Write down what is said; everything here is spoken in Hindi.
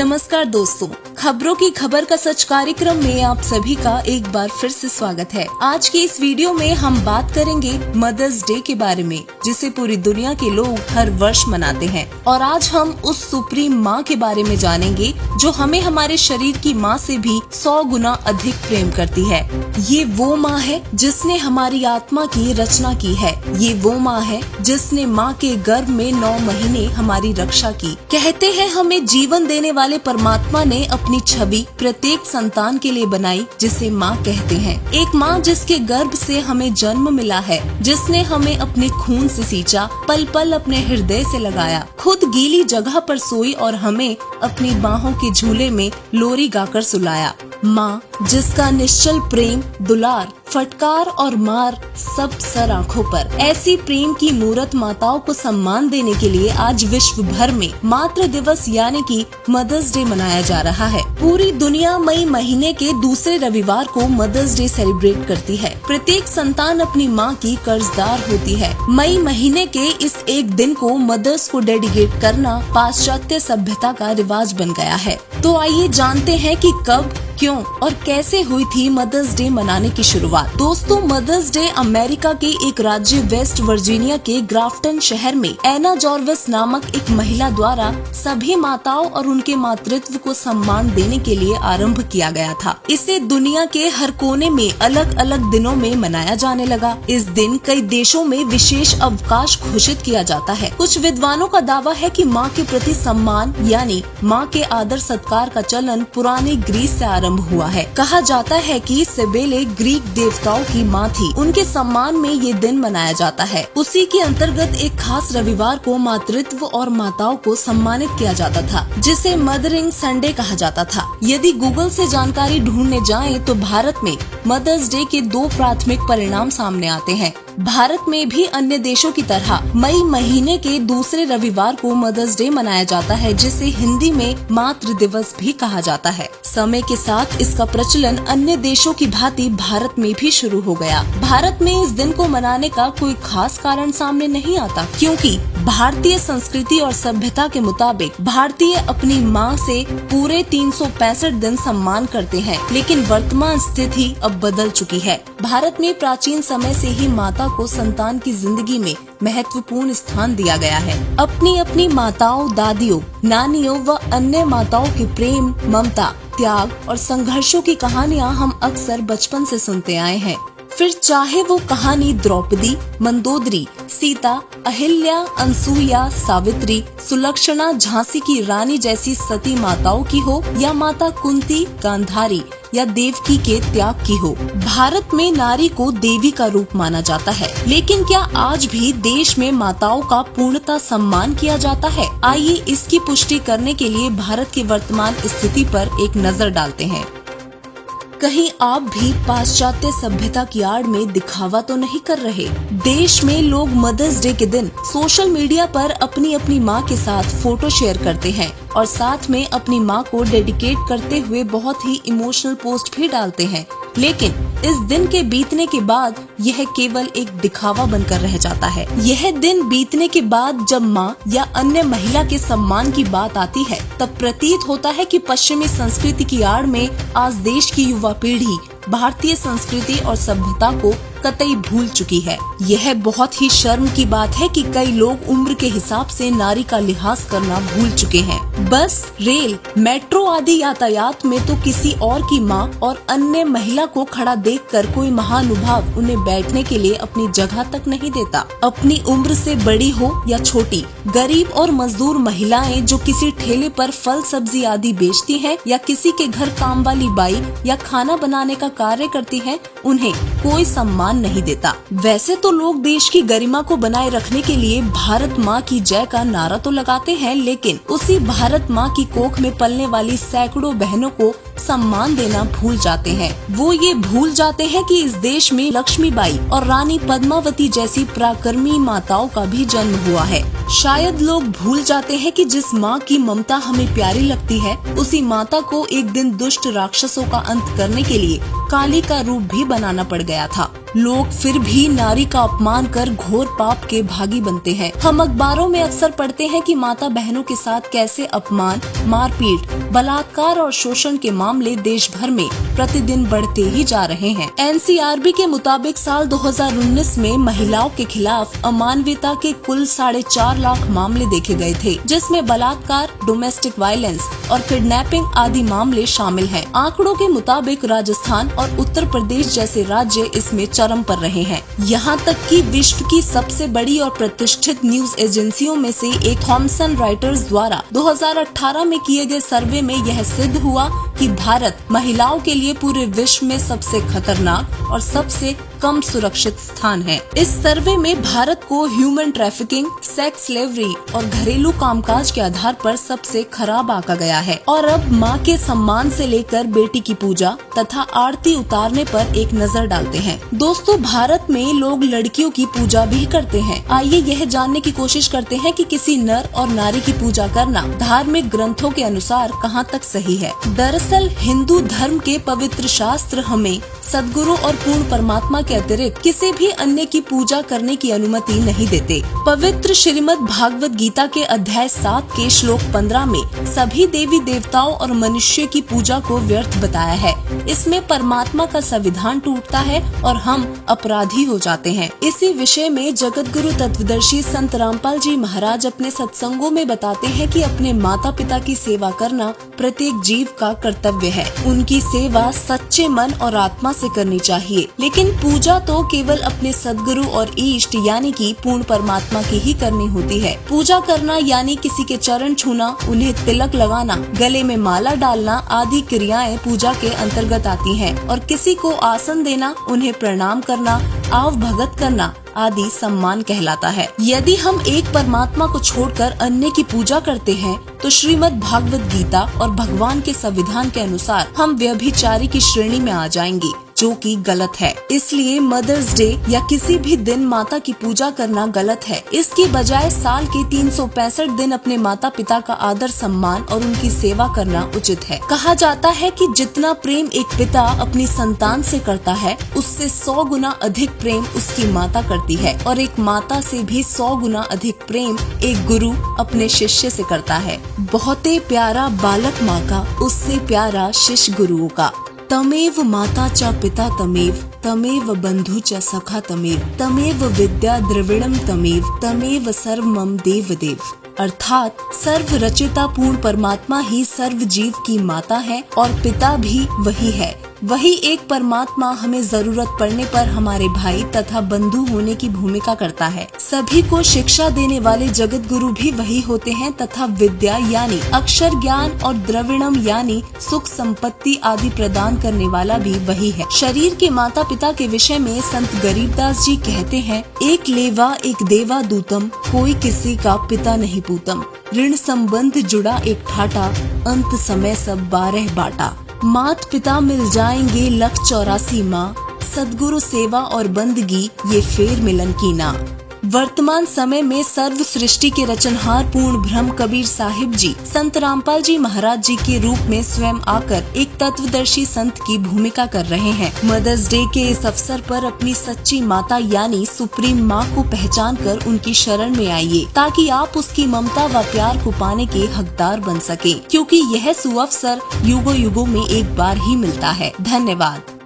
नमस्कार दोस्तों, खबरों की खबर का सच कार्यक्रम में आप सभी का एक बार फिर से स्वागत है। आज की इस वीडियो में हम बात करेंगे मदर्स डे के बारे में, जिसे पूरी दुनिया के लोग हर वर्ष मनाते हैं। और आज हम उस सुप्रीम माँ के बारे में जानेंगे जो हमें हमारे शरीर की माँ से भी 100 गुना अधिक प्रेम करती है। ये वो माँ है जिसने हमारी आत्मा की रचना की है। ये वो माँ है जिसने माँ के गर्भ में 9 महीने हमारी रक्षा की। कहते हैं हमें जीवन देने वाले परमात्मा ने अपनी छवि प्रत्येक संतान के लिए बनाई, जिसे माँ कहते हैं। एक माँ जिसके गर्भ से हमें जन्म मिला है, जिसने हमें अपने खून से सींचा, पल पल अपने हृदय से लगाया, खुद गीली जगह पर सोई और हमें अपनी बाहों के झूले में लोरी गाकर सुलाया। माँ जिसका निश्चल प्रेम, दुलार, फटकार और मार सब सर आँखों पर। ऐसी प्रेम की मूरत माताओं को सम्मान देने के लिए आज विश्व भर में मातृ दिवस यानी कि मदर्स डे मनाया जा रहा है। पूरी दुनिया मई महीने के दूसरे रविवार को मदर्स डे सेलिब्रेट करती है। प्रत्येक संतान अपनी माँ की कर्जदार होती है। मई महीने के इस एक दिन को मदर्स को डेडिकेट करना पाश्चात्य सभ्यता का रिवाज बन गया है। तो आइए जानते हैं कि कब, क्यों और कैसे हुई थी मदर्स डे मनाने की शुरुआत। दोस्तों, मदर्स डे अमेरिका के एक राज्य वेस्ट वर्जीनिया के ग्राफ्टन शहर में एना जॉर्विस नामक एक महिला द्वारा सभी माताओं और उनके मातृत्व को सम्मान देने के लिए आरंभ किया गया था। इसे दुनिया के हर कोने में अलग अलग दिनों में मनाया जाने लगा। इस दिन कई देशों में विशेष अवकाश घोषित किया जाता है। कुछ विद्वानों का दावा है कि माँ के प्रति सम्मान यानी माँ के आदर सत्कार का चलन पुराने ग्रीस से आरंभ हुआ है। कहा जाता है कि सेबेले ग्रीक देवताओं की माँ थी। उनके सम्मान में ये दिन मनाया जाता है। उसी के अंतर्गत एक खास रविवार को मातृत्व और माताओं को सम्मानित किया जाता था, जिसे मदरिंग संडे कहा जाता था। यदि गूगल से जानकारी ढूंढने जाएं तो भारत में मदर्स डे के 2 प्राथमिक परिणाम सामने आते हैं। भारत में भी अन्य देशों की तरह मई महीने के दूसरे रविवार को मदर्स डे मनाया जाता है, जिसे हिंदी में मातृ दिवस भी कहा जाता है। समय के साथ इसका प्रचलन अन्य देशों की भांति भारत में भी शुरू हो गया। भारत में इस दिन को मनाने का कोई खास कारण सामने नहीं आता, क्योंकि भारतीय संस्कृति और सभ्यता के मुताबिक भारतीय अपनी माँ से पूरे 365 दिन सम्मान करते हैं। लेकिन वर्तमान स्थिति अब बदल चुकी है। भारत में प्राचीन समय से ही माता को संतान की जिंदगी में महत्वपूर्ण स्थान दिया गया है। अपनी अपनी माताओं, दादियों, नानियों व अन्य माताओं के प्रेम, ममता, त्याग और संघर्षों की कहानियाँ हम अक्सर बचपन से सुनते आए हैं। फिर चाहे वो कहानी द्रौपदी, मंदोदरी, सीता, अहिल्या, अनसुईया, सावित्री, सुलक्षणा, झांसी की रानी जैसी सती माताओं की हो, या माता कुंती, गांधारी या देवकी के त्याग की हो, भारत में नारी को देवी का रूप माना जाता है। लेकिन क्या आज भी देश में माताओं का पूर्णतः सम्मान किया जाता है? आइए इसकी पुष्टि करने के लिए भारत की वर्तमान स्थिति पर एक नजर डालते हैं। कहीं आप भी पाश्चात्य सभ्यता की आड़ में दिखावा तो नहीं कर रहे? देश में लोग मदर्स डे के दिन सोशल मीडिया पर अपनी अपनी माँ के साथ फोटो शेयर करते हैं और साथ में अपनी माँ को डेडिकेट करते हुए बहुत ही इमोशनल पोस्ट भी डालते हैं। लेकिन इस दिन के बीतने के बाद यह केवल एक दिखावा बनकर रह जाता है। यह दिन बीतने के बाद जब माँ या अन्य महिला के सम्मान की बात आती है, तब प्रतीत होता है कि पश्चिमी संस्कृति की आड़ में आज देश की युवा पीढ़ी भारतीय संस्कृति और सभ्यता को कतई भूल चुकी है। यह बहुत ही शर्म की बात है कि कई लोग उम्र के हिसाब से नारी का लिहाज करना भूल चुके हैं। बस, रेल, मेट्रो आदि यातायात में तो किसी और की माँ और अन्य महिला को खड़ा देखकर कोई महानुभाव उन्हें बैठने के लिए अपनी जगह तक नहीं देता। अपनी उम्र से बड़ी हो या छोटी, गरीब और मजदूर महिलाएं जो किसी ठेले पर फल सब्जी आदि बेचती हैं या किसी के घर काम वाली बाई या खाना बनाने का कार्य करती हैं, उन्हें कोई सम्मान नहीं देता। वैसे तो लोग देश की गरिमा को बनाए रखने के लिए भारत माँ की जय का नारा तो लगाते हैं, लेकिन उसी भारत माँ की कोख में पलने वाली सैकड़ों बहनों को सम्मान देना भूल जाते हैं। वो ये भूल जाते हैं कि इस देश में लक्ष्मीबाई और रानी पद्मावती जैसी पराक्रमी माताओं का भी जन्म हुआ है। शायद लोग भूल जाते हैं कि जिस माँ की ममता हमें प्यारी लगती है, उसी माता को एक दिन दुष्ट राक्षसों का अंत करने के लिए काली का रूप भी बनाना पड़ गया था। लोग फिर भी नारी का अपमान कर घोर पाप के भागी बनते हैं। हम अखबारों में अक्सर पढ़ते हैं कि माता बहनों के साथ कैसे अपमान, मारपीट, बलात्कार और शोषण के मामले देश भर में प्रतिदिन बढ़ते ही जा रहे हैं। NCRB के मुताबिक साल 2019 में महिलाओं के खिलाफ अमानवीयता के कुल 4.5 लाख मामले देखे गए थे, जिसमें बलात्कार, डोमेस्टिक वायलेंस और किडनैपिंग आदि मामले शामिल हैं। आंकड़ों के मुताबिक राजस्थान और उत्तर प्रदेश जैसे राज्य इसमें चरम पर रहे हैं। यहाँ तक कि विश्व की सबसे बड़ी और प्रतिष्ठित न्यूज एजेंसियों में से एक थॉमसन राइटर्स द्वारा 2018 में किए गए सर्वे में यह सिद्ध हुआ कि भारत महिलाओं के लिए पूरे विश्व में सबसे खतरनाक और सबसे कम सुरक्षित स्थान है। इस सर्वे में भारत को ह्यूमन ट्रैफिकिंग, सेक्स स्लेवरी और घरेलू कामकाज के आधार पर सबसे खराब आंका गया है। और अब माँ के सम्मान से लेकर बेटी की पूजा तथा आरती उतारने पर एक नजर डालते हैं। दोस्तों, भारत में लोग लड़कियों की पूजा भी करते हैं। आइए यह जानने की कोशिश करते हैं कि किसी नर और नारी की पूजा करना धार्मिक ग्रंथों के अनुसार कहाँ तक सही है। दरअसल हिंदू धर्म के पवित्र शास्त्र हमें सद्गुरु और पूर्ण परमात्मा के अतिरिक्त किसी भी अन्य की पूजा करने की अनुमति नहीं देते। पवित्र श्रीमद् भागवत गीता के अध्याय 7 के श्लोक 15 में सभी देवी देवताओं और मनुष्य की पूजा को व्यर्थ बताया है। इसमें परमात्मा का संविधान टूटता है और हम अपराधी हो जाते हैं। इसी विषय में जगत गुरु तत्वदर्शी संत रामपाल जी महाराज अपने सत्संगों में बताते हैं कि अपने माता पिता की सेवा करना प्रत्येक जीव का कर्तव्य है। उनकी सेवा सच्चे मन और आत्मा से करनी चाहिए, लेकिन पूजा तो केवल अपने सद्गुरु और इष्ट यानी कि पूर्ण परमात्मा की ही करनी होती है। पूजा करना यानी किसी के चरण छूना, उन्हें तिलक लगाना, गले में माला डालना आदि क्रियाएं पूजा के अंतर्गत आती हैं और किसी को आसन देना, उन्हें प्रणाम करना, आव भगत करना आदि सम्मान कहलाता है। यदि हम एक परमात्मा को छोड़कर अन्य की पूजा करते हैं तो श्रीमद् भागवत गीता और भगवान के संविधान के अनुसार हम व्यभिचारी की श्रेणी में आ जाएंगे, जो कि गलत है। इसलिए मदर्स डे या किसी भी दिन माता की पूजा करना गलत है। इसके बजाय साल के 365 दिन अपने माता पिता का आदर सम्मान और उनकी सेवा करना उचित है। कहा जाता है कि जितना प्रेम एक पिता अपनी संतान से करता है, उससे 100 गुना अधिक प्रेम उसकी माता करती है और एक माता से भी 100 गुना अधिक प्रेम एक गुरु अपने शिष्य से करता है। बहुत ही प्यारा बालक माँ का, उससे प्यारा शिष्य गुरुओं का। तमेव माता च पिता तमेव, तमेव बंधु च सखा तमेव, तमेव विद्या द्रविणम तमेव, तमेव सर्वमम देव देव। अर्थात सर्व रचिता पूर्ण परमात्मा ही सर्व जीव की माता है और पिता भी वही है। वही एक परमात्मा हमें जरूरत पड़ने पर हमारे भाई तथा बंधु होने की भूमिका करता है। सभी को शिक्षा देने वाले जगत गुरु भी वही होते हैं तथा विद्या यानी अक्षर ज्ञान और द्रविणम यानी सुख संपत्ति आदि प्रदान करने वाला भी वही है। शरीर के माता पिता के विषय में संत गरीबदास जी कहते हैं, एक लेवा एक देवा दूतम, कोई किसी का पिता नहीं पूतम। ऋण संबंध जुड़ा एक ठाटा, अंत समय सब 12 बाटा। मात पिता मिल जाएंगे 184 माँ, सद्गुरु सेवा और बंदगी ये फेर मिलन की ना। वर्तमान समय में सर्व सृष्टि के रचनहार पूर्ण ब्रह्म कबीर साहिब जी संत रामपाल जी महाराज जी के रूप में स्वयं आकर एक तत्वदर्शी संत की भूमिका कर रहे हैं। मदर्स डे के इस अवसर पर अपनी सच्ची माता यानी सुप्रीम माँ को पहचान कर उनकी शरण में आइए, ताकि आप उसकी ममता व प्यार को पाने के हकदार बन सके, क्योंकि यह सुअवसर युगों युगों में एक बार ही मिलता है। धन्यवाद।